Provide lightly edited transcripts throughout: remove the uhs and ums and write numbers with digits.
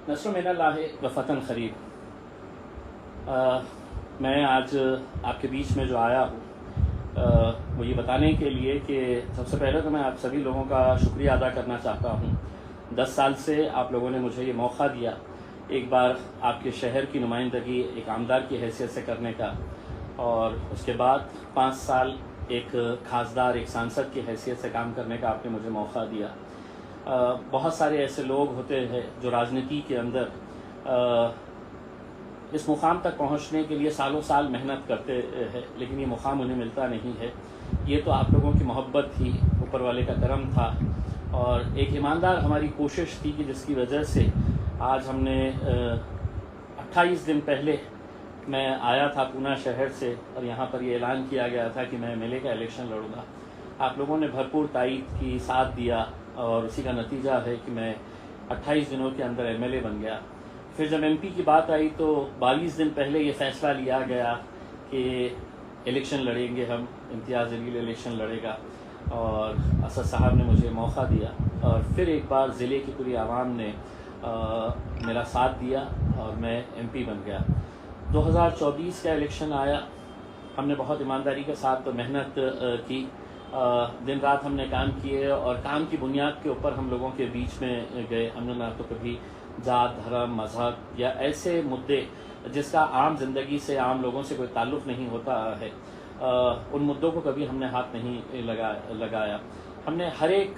नस्र मिनल्लाह व फ़तन क़रीब। मैं आज आपके बीच में जो आया हूँ वो ये बताने के लिए कि सबसे पहले तो मैं आप सभी लोगों का शुक्रिया अदा करना चाहता हूँ। 10 साल से आप लोगों ने मुझे ये मौका दिया एक बार आपके शहर की नुमाइंदगी एक आमदार की हैसियत से करने का, और उसके बाद 5 साल एक खासदार एक सांसद की हैसियत से काम करने का आपने मुझे मौका दिया। बहुत सारे ऐसे लोग होते हैं जो राजनीति के अंदर इस मुकाम तक पहुंचने के लिए सालों साल मेहनत करते हैं, लेकिन ये मुकाम उन्हें मिलता नहीं है। ये तो आप लोगों की मोहब्बत थी, ऊपर वाले का करम था, और एक ईमानदार हमारी कोशिश थी कि जिसकी वजह से आज हमने 28 दिन पहले मैं आया था पूना शहर से, और यहाँ पर ये ऐलान किया गया था कि मैं एमएलए का इलेक्शन लड़ूंगा। आप लोगों ने भरपूर तायीद की, साथ दिया, और उसी का नतीजा है कि मैं 28 दिनों के अंदर एमएलए बन गया। फिर जब एमपी की बात आई तो 22 दिन पहले ये फ़ैसला लिया गया कि इलेक्शन लड़ेंगे हम, इम्तियाज़ जलील इलेक्शन लड़ेगा, और असद साहब ने मुझे मौका दिया, और फिर एक बार ज़िले की पूरी आवाम ने मेरा साथ दिया और मैं एमपी बन गया। 2024 का इलेक्शन आया, हमने बहुत ईमानदारी के साथ मेहनत की, दिन रात हमने काम किए, और काम की बुनियाद के ऊपर हम लोगों के बीच में गए। हमने ना तो कभी जात, धर्म, मज़हब या ऐसे मुद्दे जिसका आम जिंदगी से, आम लोगों से कोई ताल्लुक़ नहीं होता है, उन मुद्दों को कभी हमने हाथ नहीं लगाया। हमने हर एक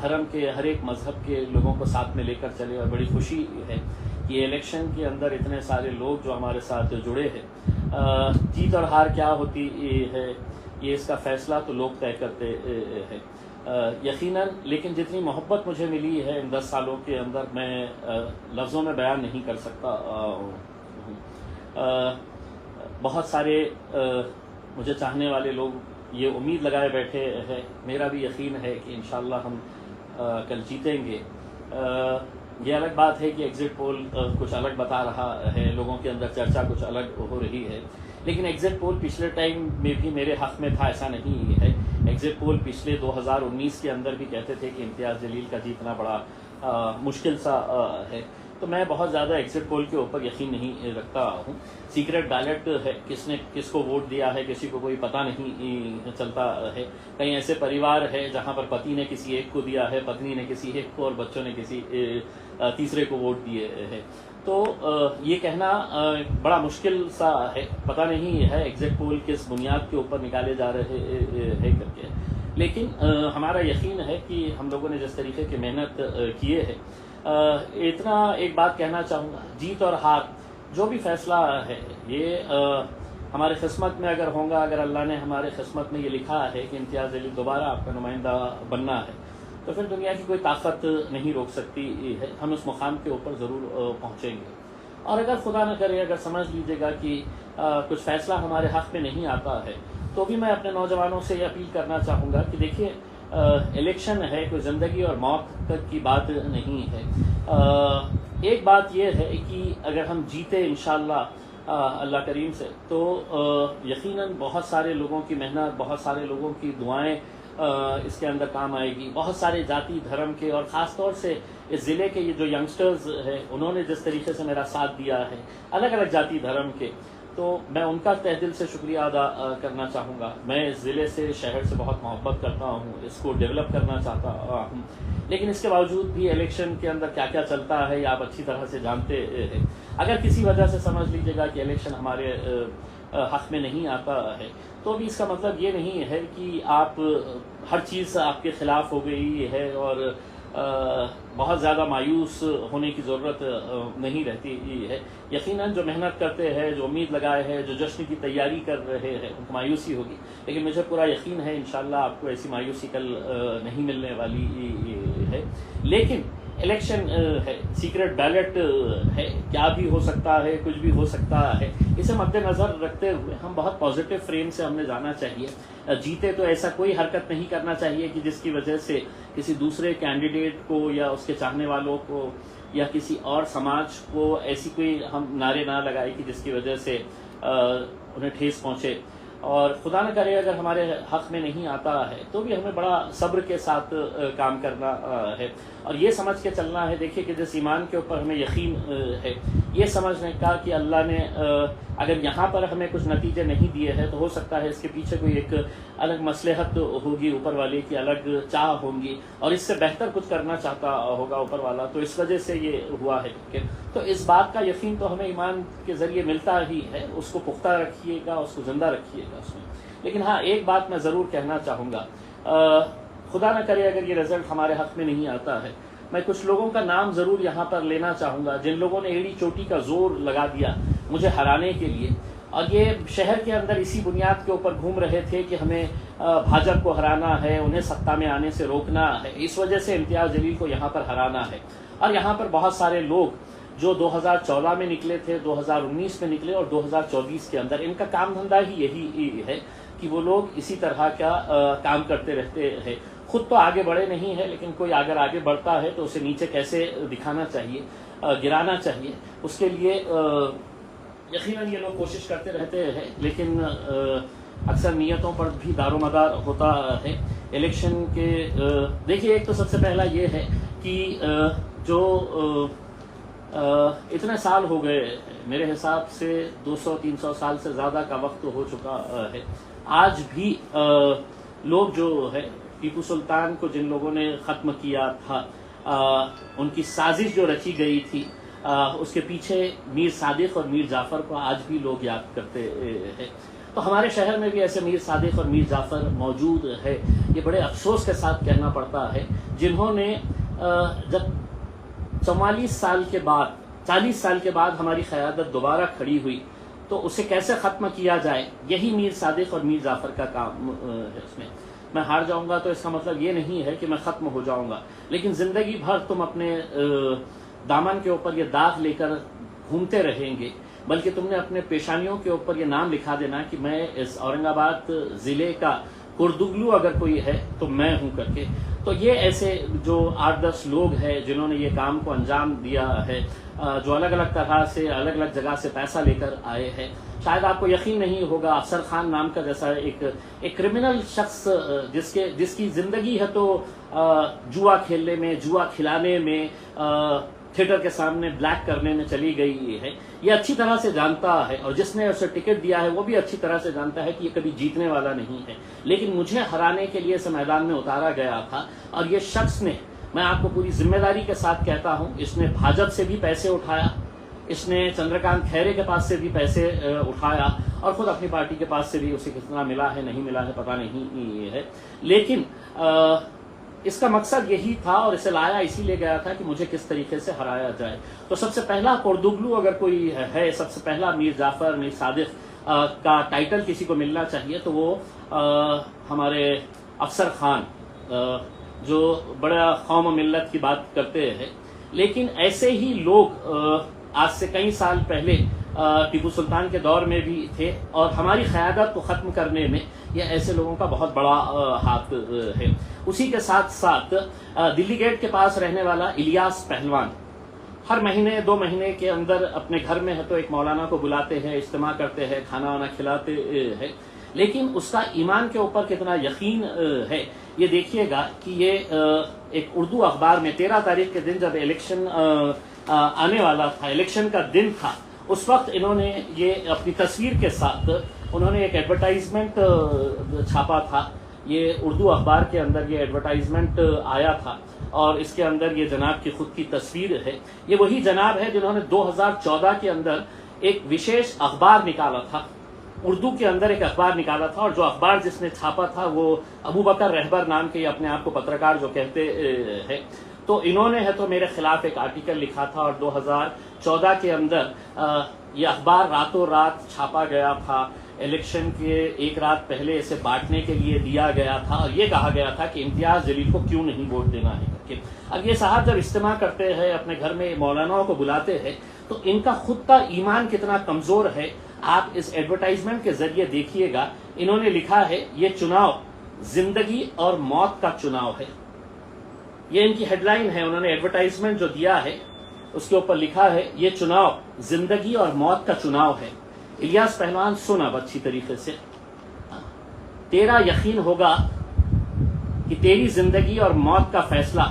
धर्म के, हर एक मज़हब के लोगों को साथ में लेकर चले, और बड़ी खुशी है कि इलेक्शन के अंदर इतने सारे लोग जो हमारे साथ जुड़े हैं। जीत और हार क्या होती है ये इसका फ़ैसला तो लोग तय करते हैं यकीनन, लेकिन जितनी मोहब्बत मुझे मिली है इन 10 सालों के अंदर मैं लफ्ज़ों में बयान नहीं कर सकता हूँ। बहुत सारे मुझे चाहने वाले लोग ये उम्मीद लगाए बैठे हैं, मेरा भी यकीन है कि इंशाअल्लाह हम कल जीतेंगे। ये अलग बात है कि एग्ज़िट पोल कुछ अलग बता रहा है, लोगों के अंदर चर्चा कुछ अलग हो रही है, लेकिन एग्ज़िट पोल पिछले टाइम में भी मेरे हक़ में था, ऐसा नहीं है। एग्ज़िट पोल पिछले 2019 के अंदर भी कहते थे कि इम्तियाज़ जलील का जीतना बड़ा मुश्किल सा है। तो मैं बहुत ज़्यादा एग्ज़िट पोल के ऊपर यकीन नहीं रखता हूँ। सीक्रेट बैलेट है, किसने किसको वोट दिया है किसी को कोई पता नहीं चलता है। कई ऐसे परिवार है जहाँ पर पति ने किसी एक को दिया है, पत्नी ने किसी एक को, और बच्चों ने किसी तीसरे को वोट दिए हैं। तो ये कहना बड़ा मुश्किल सा है, पता नहीं है एग्ज़िट पोल किस बुनियाद के ऊपर निकाले जा रहे हैं करके, लेकिन हमारा यकीन है कि हम लोगों ने जिस तरीके की मेहनत किए है, इतना एक बात कहना चाहूँगा, जीत और हार जो भी फ़ैसला है ये हमारे किस्मत में अगर होगा, अगर अल्लाह ने हमारे किस्मत में ये लिखा है कि इम्तियाज़ जलील दोबारा आपका नुमाइंदा बनना है, तो फिर दुनिया की कोई ताकत नहीं रोक सकती है। हम उस मुकाम के ऊपर ज़रूर पहुँचेंगे। और अगर खुदा न करे, अगर समझ लीजिएगा कि कुछ फ़ैसला हमारे हक़ में नहीं आता है, तो भी मैं अपने नौजवानों से ये अपील करना चाहूँगा कि देखिए, इलेक्शन है, कोई ज़िंदगी और मौत तक की बात नहीं है। एक बात यह है कि अगर हम जीते इंशाअल्लाह अल्लाह करीम से, तो यकीनन बहुत सारे लोगों की मेहनत, बहुत सारे लोगों की दुआएं इसके अंदर काम आएगी। बहुत सारे जाति धर्म के, और ख़ास तौर से इस ज़िले के ये जो यंगस्टर्स हैं, उन्होंने जिस तरीके से मेरा साथ दिया है, अलग अलग जाति धर्म के, तो मैं उनका तहे दिल से शुक्रिया अदा करना चाहूँगा। मैं इस ज़िले से, शहर से बहुत मोहब्बत करता हूँ, इसको डेवलप करना चाहता हूँ, लेकिन इसके बावजूद भी इलेक्शन के अंदर क्या क्या चलता है ये आप अच्छी तरह से जानते हैं। अगर किसी वजह से समझ लीजिएगा कि इलेक्शन हमारे हक़ में नहीं आता है, तो भी इसका मतलब ये नहीं है कि आप हर चीज़ आपके ख़िलाफ़ हो गई है, और बहुत ज़्यादा मायूस होने की ज़रूरत नहीं रहती है। यकीनन जो मेहनत करते हैं, जो उम्मीद लगाए हैं, जो जश्न की तैयारी कर रहे हैं, उनको मायूसी होगी, लेकिन मुझे पूरा यकीन है इंशाअल्लाह आपको ऐसी मायूसी कल नहीं मिलने वाली है। लेकिन इलेक्शन है, सीक्रेट बैलेट है, क्या भी हो सकता है, कुछ भी हो सकता है। इसे मद्देनज़र रखते हुए हम बहुत पॉजिटिव फ्रेम से हमने जाना चाहिए। जीते तो ऐसा कोई हरकत नहीं करना चाहिए कि जिसकी वजह से किसी दूसरे कैंडिडेट को या उसके चाहने वालों को या किसी और समाज को ऐसी कोई हम नारे ना लगाए कि जिसकी वजह से उन्हें ठेस पहुँचे। और खुदा न करे अगर हमारे हक़ में नहीं आता है तो भी हमें बड़ा सब्र के साथ काम करना है और ये समझ के चलना है। देखिए कि जिस ईमान के ऊपर हमें यकीन है, ये समझने का कि अल्लाह ने अगर यहाँ पर हमें कुछ नतीजे नहीं दिए हैं तो हो सकता है इसके पीछे कोई एक अलग मसलहत होगी, ऊपर वाले की अलग चाह होंगी और इससे बेहतर कुछ करना चाहता होगा ऊपर वाला, तो इस वजह से ये हुआ है। तो इस बात का यकीन तो हमें ईमान के ज़रिए मिलता ही है, उसको पुख्ता रखिएगा, उसको ज़िंदा रखिएगा उसमें। लेकिन हाँ, एक बात मैं ज़रूर कहना चाहूँगा, खुदा न करे अगर ये रिज़ल्ट हमारे हक़ में नहीं आता है, मैं कुछ लोगों का नाम ज़रूर यहाँ पर लेना चाहूँगा जिन लोगों ने एड़ी चोटी का जोर लगा दिया मुझे हराने के लिए, और ये शहर के अंदर इसी बुनियाद के ऊपर घूम रहे थे कि हमें भाजपा को हराना है, उन्हें सत्ता में आने से रोकना है, इस वजह से इम्तियाज़ जलील को यहाँ पर हराना है। और यहाँ पर बहुत सारे लोग जो 2014 में निकले थे, 2019 में निकले और 2024 के अंदर, इनका काम धंधा ही यही है कि वो लोग इसी तरह का काम करते रहते हैं। खुद तो आगे बढ़े नहीं है, लेकिन कोई अगर आगे बढ़ता है तो उसे नीचे कैसे दिखाना चाहिए, गिराना चाहिए, उसके लिए यकीनन ये लोग कोशिश करते रहते हैं। लेकिन अक्सर नीयतों पर भी दारोमदार होता है। इलेक्शन के देखिए, एक तो सबसे पहला ये है कि जो इतने साल हो गए, मेरे हिसाब से 200-300 साल से ज़्यादा का वक्त हो चुका है, आज भी लोग जो है टीपू सुल्तान को जिन लोगों ने ख़त्म किया था, उनकी साजिश जो रची गई थी, उसके पीछे मीर सादिक और मीर जाफ़र को आज भी लोग याद करते हैं। तो हमारे शहर में भी ऐसे मीर सादिक और मीर जाफ़र मौजूद है। ये बड़े अफसोस के साथ कहना पड़ता है, जिन्होंने जब 44 साल के बाद 40 साल के बाद हमारी क़यादत दोबारा खड़ी हुई तो उसे कैसे ख़त्म किया जाए, यही मीर सादिक और मीर जाफ़र का काम है। उसमें मैं हार जाऊंगा तो इसका मतलब ये नहीं है कि मैं ख़त्म हो जाऊंगा, लेकिन ज़िंदगी भर तुम अपने दामन के ऊपर ये दाग लेकर घूमते रहेंगे, बल्कि तुमने अपने पेशानियों के ऊपर ये नाम लिखा देना कि मैं इस औरंगाबाद ज़िले का कुर्दुगलू अगर कोई है तो मैं हूँ करके। तो ये ऐसे जो 8-10 लोग हैं जिन्होंने ये काम को अंजाम दिया है, जो अलग अलग तरह से अलग अलग जगह से पैसा लेकर आए हैं। शायद आपको यकीन नहीं होगा, अफसर खान नाम का जैसा एक क्रिमिनल शख्स जिसकी ज़िंदगी है तो जुआ खेलने में, जुआ खिलाने में, थिएटर के सामने ब्लैक करने में चली गई है, ये अच्छी तरह से जानता है, और जिसने उसे टिकट दिया है वो भी अच्छी तरह से जानता है कि ये कभी जीतने वाला नहीं है। लेकिन मुझे हराने के लिए इस मैदान में उतारा गया था, और ये शख्स ने, मैं आपको पूरी जिम्मेदारी के साथ कहता हूँ, इसने भाजपा से भी पैसे उठाया, इसने चंद्रकांत खैरे के पास से भी पैसे उठाया, और खुद अपनी पार्टी के पास से भी उसे कितना मिला है नहीं मिला है पता नहीं है। लेकिन इसका मकसद यही था, और इसे लाया इसीलिए गया था कि मुझे किस तरीके से हराया जाए। तो सबसे पहला कुर्दुगलू अगर कोई है, सबसे पहला मीर जाफ़र, मीर सादिक का टाइटल किसी को मिलना चाहिए तो वो हमारे अफसर खान, जो बड़ा कौम मिल्लत की बात करते हैं। लेकिन ऐसे ही लोग आज से कई साल पहले टीपू सुल्तान के दौर में भी थे, और हमारी क़यादत को ख़त्म करने में ये ऐसे लोगों का बहुत बड़ा हाथ है। उसी के साथ साथ दिल्ली गेट के पास रहने वाला इलियास पहलवान हर महीने 2 महीने के अंदर अपने घर में है तो एक मौलाना को बुलाते हैं, इज्तिमा करते हैं, खाना वाना खिलाते हैं, लेकिन उसका ईमान के ऊपर कितना यकीन है ये देखिएगा कि ये एक उर्दू अखबार में 13 तारीख के दिन जब इलेक्शन आने वाला था, इलेक्शन का दिन था, उस वक्त इन्होंने ये अपनी तस्वीर के साथ उन्होंने एक एडवर्टाइजमेंट छापा था। ये उर्दू अखबार के अंदर ये एडवर्टाइजमेंट आया था, और इसके अंदर ये जनाब की खुद की तस्वीर है। ये वही जनाब है जिन्होंने 2014 के अंदर एक विशेष अखबार निकाला था, उर्दू के अंदर एक अखबार निकाला था, और जो अखबार जिसने छापा था वो अबू बकर रहबर नाम के अपने आप को पत्रकार जो कहते हैं। तो इन्होंने है तो मेरे खिलाफ एक आर्टिकल लिखा था, और 2014 के अंदर ये अखबार रातों रात छापा गया था। इलेक्शन के एक रात पहले इसे बांटने के लिए दिया गया था, और ये कहा गया था कि इम्तियाज जलील को क्यों नहीं वोट देना है करके। अब ये साहब जब इज्तिमा करते हैं, अपने घर में मौलानाओं को बुलाते हैं, तो इनका खुद का ईमान कितना कमजोर है आप इस एडवर्टाइजमेंट के जरिए देखिएगा। इन्होंने लिखा है ये चुनाव जिंदगी और मौत का चुनाव है, ये इनकी हेडलाइन है। उन्होंने एडवर्टाइजमेंट जो दिया है उसके ऊपर लिखा है ये चुनाव जिंदगी और मौत का चुनाव है। इलियास पहलवान सुन अब अच्छी तरीके से, तेरा यकीन होगा कि तेरी जिंदगी और मौत का फैसला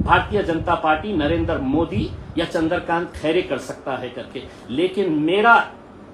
भारतीय जनता पार्टी, नरेंद्र मोदी या चंद्रकांत खैरे कर सकता है करके, लेकिन मेरा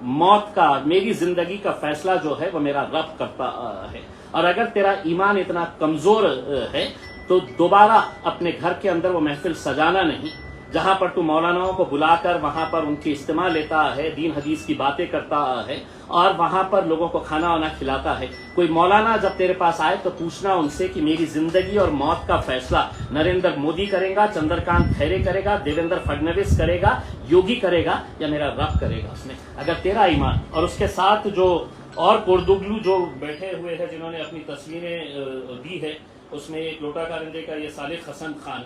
मौत का, मेरी जिंदगी का फैसला जो है वो मेरा रब करता है। और अगर तेरा ईमान इतना कमजोर है तो दोबारा अपने घर के अंदर वो महफिल सजाना नहीं जहां पर तू मौलानाओं को बुलाकर वहां पर उनकी इस्तेमा लेता है, दीन हदीस की बातें करता है और वहां पर लोगों को खाना वाना खिलाता है। कोई मौलाना जब तेरे पास आए तो पूछना उनसे कि मेरी जिंदगी और मौत का फैसला नरेंद्र मोदी करेगा, चंद्रकांत खैरे करेगा, देवेंद्र फडणवीस करेगा, योगी करेगा या मेरा रब करेगा। उसमें अगर तेरा ईमान और उसके साथ जो और कोरदुगलू जो बैठे हुए हैं जिन्होंने अपनी तस्वीरें दी है, उसमें एक लोटा कारंजे का ये सालिक हसन खान,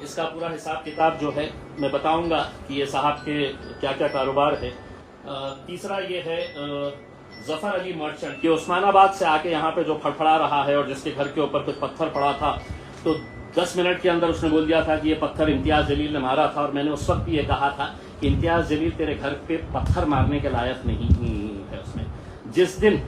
इसका पूरा हिसाब किताब जो है मैं बताऊंगा कि ये साहब के क्या क्या कारोबार है। तीसरा ये है जफर अली मर्चेंट कि उस्मानाबाद से आके यहाँ पे जो फड़फड़ा रहा है और जिसके घर के ऊपर कुछ पत्थर पड़ा था तो 10 मिनट के अंदर उसने बोल दिया था कि ये पत्थर इम्तियाज जलील ने मारा था। और मैंने उस वक्त भी ये कहा था कि इम्तियाज जलील तेरे घर पे पत्थर मारने के लायक नहीं है। उसमें जिस दिन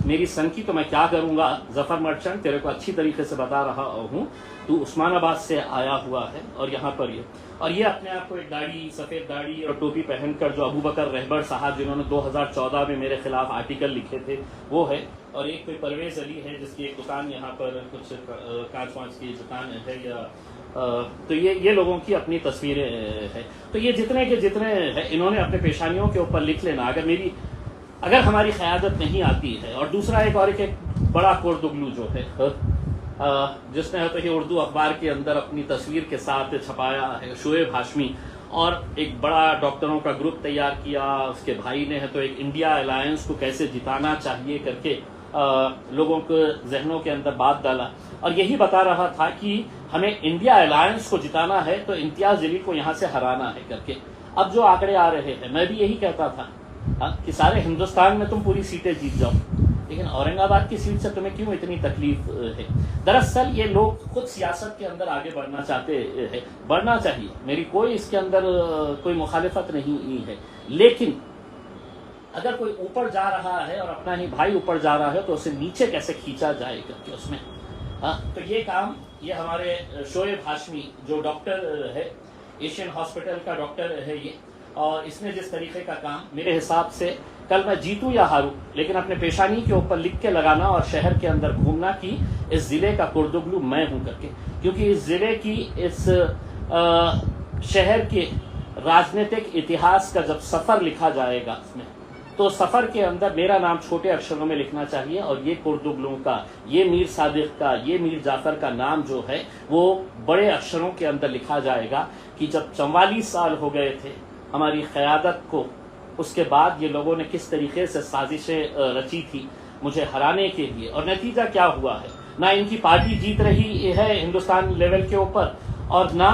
मेरी सनकी तो मैं क्या करूंगा, जफर मर्चेंट तेरे को अच्छी तरीके से बता रहा हूँ, तू उस्मानाबाद से आया हुआ है और यहाँ पर ये अपने आप को एक दाढ़ी, सफेद दाढ़ी और टोपी पहनकर जो अबू बकर रहबर साहब जिन्होंने 2014 में मेरे खिलाफ आर्टिकल लिखे थे वो है। और एक कोई परवेज अली है जिसकी एक दुकान यहाँ पर कुछ कांच वांच की दुकान है या तो ये लोगों की अपनी तस्वीरें है। तो ये जितने के जितने है इन्होंने अपने पेशानियों के ऊपर लिख लेना अगर हमारी क़यादत नहीं आती है। और दूसरा एक बड़ा कोरदुगलू जो है जिसने है तो ये उर्दू अखबार के अंदर अपनी तस्वीर के साथ छपाया है, शोएब हाशमी, और एक बड़ा डॉक्टरों का ग्रुप तैयार किया। उसके भाई ने है तो एक इंडिया अलायंस को कैसे जिताना चाहिए करके लोगों के जहनों के अंदर बात डाला और यही बता रहा था कि हमें इंडिया अलायंस को जिताना है तो इम्तियाज जलील को यहाँ से हराना है करके। अब जो आंकड़े आ रहे हैं, मैं भी यही कहता था कि सारे हिंदुस्तान में तुम पूरी सीटें जीत जाओ, लेकिन औरंगाबाद की सीट से तुम्हें क्यों इतनी तकलीफ है। दरअसल ये लोग खुद सियासत के अंदर आगे बढ़ना चाहते हैं, बढ़ना चाहिए, मेरी कोई इसके अंदर कोई मुखालिफत नहीं है, लेकिन अगर कोई ऊपर जा रहा है और अपना ही भाई ऊपर जा रहा है तो उसे नीचे कैसे खींचा जाए करके उसमें तो ये काम ये हमारे शोएब हाशमी जो डॉक्टर है, एशियन हॉस्पिटल का डॉक्टर है ये, और इसने जिस तरीके का काम, मेरे हिसाब से कल मैं जीतूं या हारूं लेकिन अपने पेशानी के ऊपर लिख के लगाना और शहर के अंदर घूमना कि इस जिले का कोरदुगलू मैं हूं करके, क्योंकि इस जिले की इस शहर के राजनीतिक इतिहास का जब सफर लिखा जाएगा उसमें तो सफर के अंदर मेरा नाम छोटे अक्षरों में लिखना चाहिए और ये कोरदुगलू का, ये मीर सादिक का, ये मीर जाफर का नाम जो है वो बड़े अक्षरों के अंदर लिखा जाएगा कि जब 44 साल हो गए थे हमारी क़यादत को, उसके बाद ये लोगों ने किस तरीके से साजिशें रची थी मुझे हराने के लिए, और नतीजा क्या हुआ है। ना इनकी पार्टी जीत रही है हिंदुस्तान लेवल के ऊपर और ना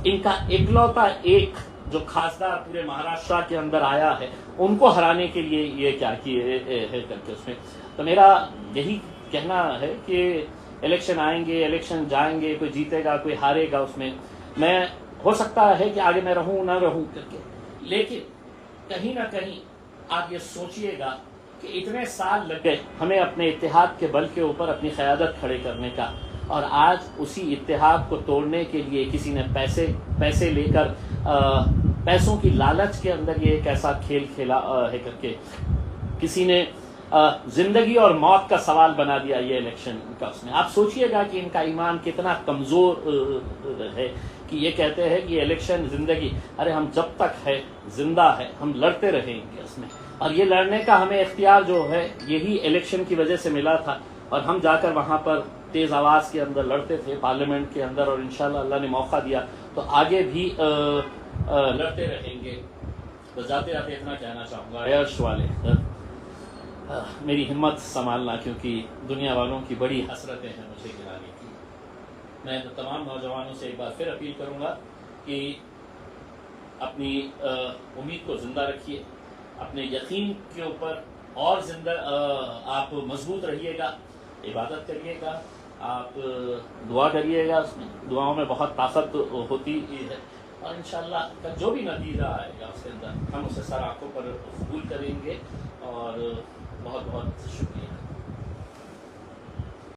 इनका इकलौता एक जो खासदार पूरे महाराष्ट्र के अंदर आया है उनको हराने के लिए ये क्या किए है करके उसमें। तो मेरा यही कहना है कि इलेक्शन आएंगे, इलेक्शन जाएंगे, कोई जीतेगा कोई हारेगा, उसमें मैं हो सकता है कि आगे मैं रहूं ना रहूं करके, लेकिन कहीं ना कहीं आप ये सोचिएगा कि इतने साल लग गए हमें अपने इत्तेहाद के बल के ऊपर अपनी क़यादत खड़े करने का, और आज उसी इत्तेहाद को तोड़ने के लिए किसी ने पैसे लेकर पैसों की लालच के अंदर ये एक ऐसा खेल खेला है करके किसी ने जिंदगी और मौत का सवाल बना दिया ये इलेक्शन का उसमें। आप सोचिएगा कि इनका ईमान कितना कमजोर है कि ये कहते हैं कि ये इलेक्शन जिंदगी, अरे हम जब तक है जिंदा है हम लड़ते रहेंगे उसमें, और ये लड़ने का हमें इख्तियार जो है यही इलेक्शन की वजह से मिला था और हम जाकर वहां पर तेज आवाज के अंदर लड़ते थे पार्लियामेंट के अंदर, और इंशाल्लाह अल्लाह ने मौका दिया तो आगे भी लड़ते रहेंगे। तो जाते जाते इतना कहना चाहूँगा, अर्श वाले मेरी हिम्मत संभालना, क्योंकि दुनिया वालों की बड़ी हसरतें हैं मुझे गिराने की। मैं तो तमाम नौजवानों से एक बार फिर अपील करूँगा कि अपनी उम्मीद को ज़िंदा रखिए, अपने यकीन के ऊपर और जिंदा आप मजबूत रहिएगा, इबादत करिएगा, आप दुआ करिएगा, उसमें दुआओं में बहुत ताकत होती है, और इंशाल्लाह जो भी नतीजा आएगा उसके अंदर हम उसे सर आंखों पर कबूल करेंगे और बहुत बहुत शुक्रिया।